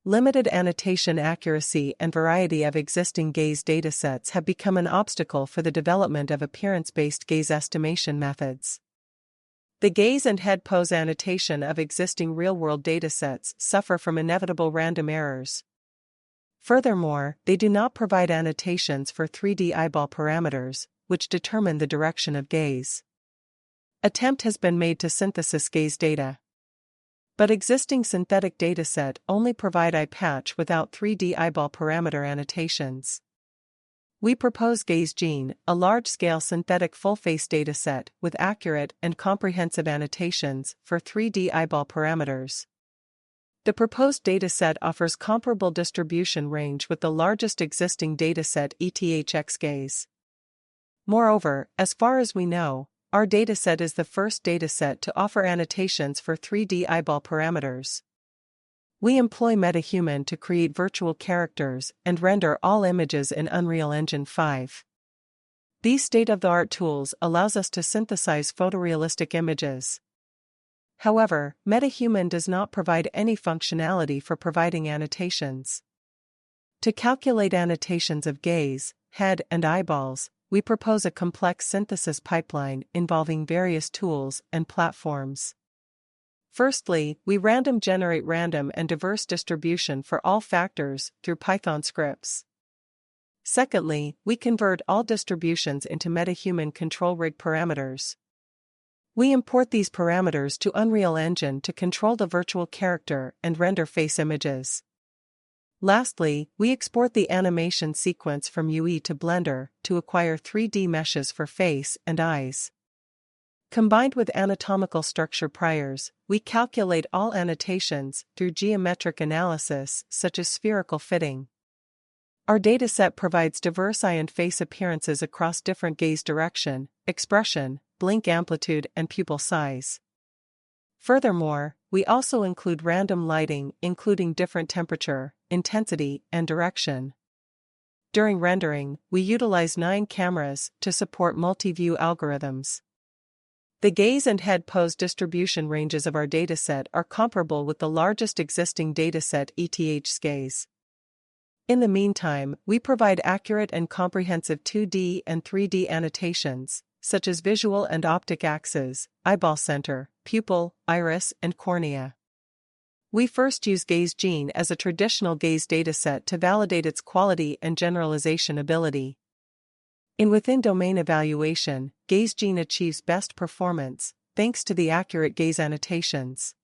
limited annotation accuracy and variety of existing gaze datasets have become an obstacle for the development of appearance-based gaze estimation methods. The gaze and head pose annotation of existing real-world datasets suffer from inevitable random errors. Furthermore, they do not provide annotations for 3D eyeball parameters, which determine the direction of gaze. Attempt has been made to synthesize gaze data. But existing synthetic dataset only provide eye patch without 3D eyeball parameter annotations. We propose GazeGene, a large-scale synthetic full-face dataset with accurate and comprehensive annotations for 3D eyeball parameters. The proposed dataset offers comparable distribution range with the largest existing dataset ETH-Gaze. Moreover, as far as we know, our dataset is the first dataset to offer annotations for 3D eyeball parameters. We employ MetaHuman to create virtual characters and render all images in Unreal Engine 5. These state-of-the-art tools allows us to synthesize photorealistic images. However, MetaHuman does not provide any functionality for providing annotations. To calculate annotations of gaze, head, and eyeballs, we propose a complex synthesis pipeline involving various tools and platforms. Firstly, we random generate random and diverse distribution for all factors through Python scripts. Secondly, we convert all distributions into MetaHuman control rig parameters. We import these parameters to Unreal Engine to control the virtual character and render face images. Lastly, we export the animation sequence from UE to Blender to acquire 3D meshes for face and eyes. Combined with anatomical structure priors, we calculate all annotations through geometric analysis such as spherical fitting. Our dataset provides diverse eye and face appearances across different gaze direction, expression, blink amplitude, and pupil size. Furthermore, we also include random lighting including different temperature, intensity, and direction. During rendering, we utilize 9 cameras to support multi-view algorithms. The gaze and head pose distribution ranges of our dataset are comparable with the largest existing dataset ETH-Gaze. In the meantime, we provide accurate and comprehensive 2D and 3D annotations, such as visual and optic axes, eyeball center, pupil, iris, and cornea. We first use GazeGene as a traditional gaze dataset to validate its quality and generalization ability. In within-domain evaluation, GazeGene achieves best performance, thanks to the accurate gaze annotations.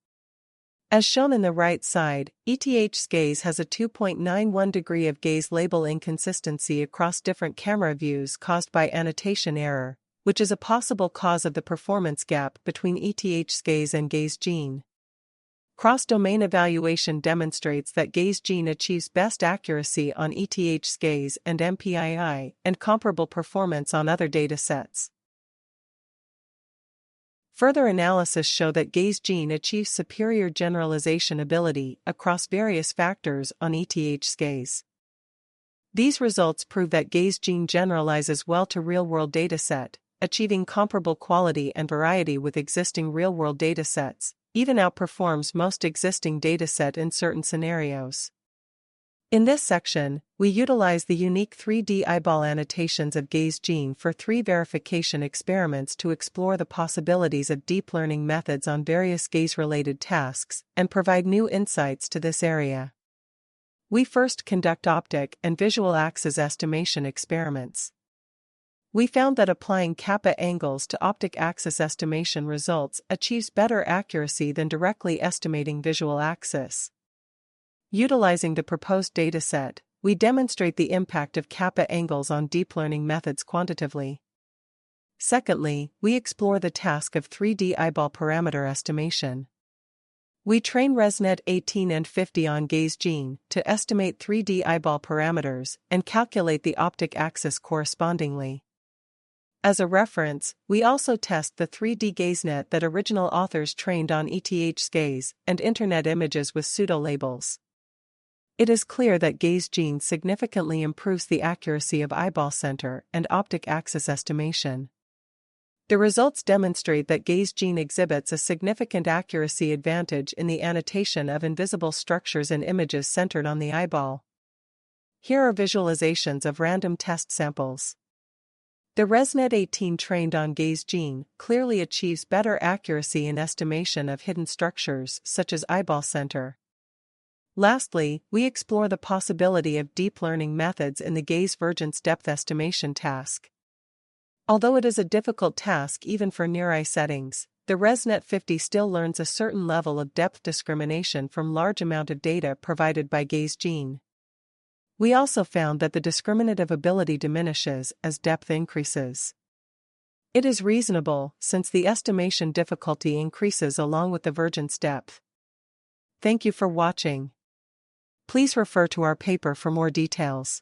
As shown in the right side, ETH-Gaze has a 2.91 degree of gaze label inconsistency across different camera views caused by annotation error, which is a possible cause of the performance gap between ETH-Gaze and GazeGene. Cross-domain evaluation demonstrates that GazeGene achieves best accuracy on ETH-Gaze and MPII and comparable performance on other datasets. Further analysis show that GazeGene achieves superior generalization ability across various factors on ETH-Gaze. These results prove that GazeGene generalizes well to real-world dataset, achieving comparable quality and variety with existing real-world datasets, even outperforms most existing dataset in certain scenarios. In this section, we utilize the unique 3D eyeball annotations of GazeGene for 3 verification experiments to explore the possibilities of deep learning methods on various gaze-related tasks and provide new insights to this area. We first conduct optic and visual axis estimation experiments. We found that applying kappa angles to optic axis estimation results achieves better accuracy than directly estimating visual axis. Utilizing the proposed dataset, we demonstrate the impact of kappa angles on deep learning methods quantitatively. Secondly, we explore the task of 3D eyeball parameter estimation. We train ResNet 18 and 50 on GazeGene to estimate 3D eyeball parameters and calculate the optic axis correspondingly. As a reference, we also test the 3D GazeNet that original authors trained on ETH-Gaze and Internet images with pseudo-labels. It is clear that GazeGene significantly improves the accuracy of eyeball center and optic axis estimation. The results demonstrate that GazeGene exhibits a significant accuracy advantage in the annotation of invisible structures and images centered on the eyeball. Here are visualizations of random test samples. The ResNet 18 trained on GazeGene clearly achieves better accuracy in estimation of hidden structures such as eyeball center. Lastly, we explore the possibility of deep learning methods in the GazeVergence depth estimation task. Although it is a difficult task even for near-eye settings, the ResNet 50 still learns a certain level of depth discrimination from large amount of data provided by GazeGene. We also found that the discriminative ability diminishes as depth increases. It is reasonable, since the estimation difficulty increases along with the vergence depth. Thank you for watching. Please refer to our paper for more details.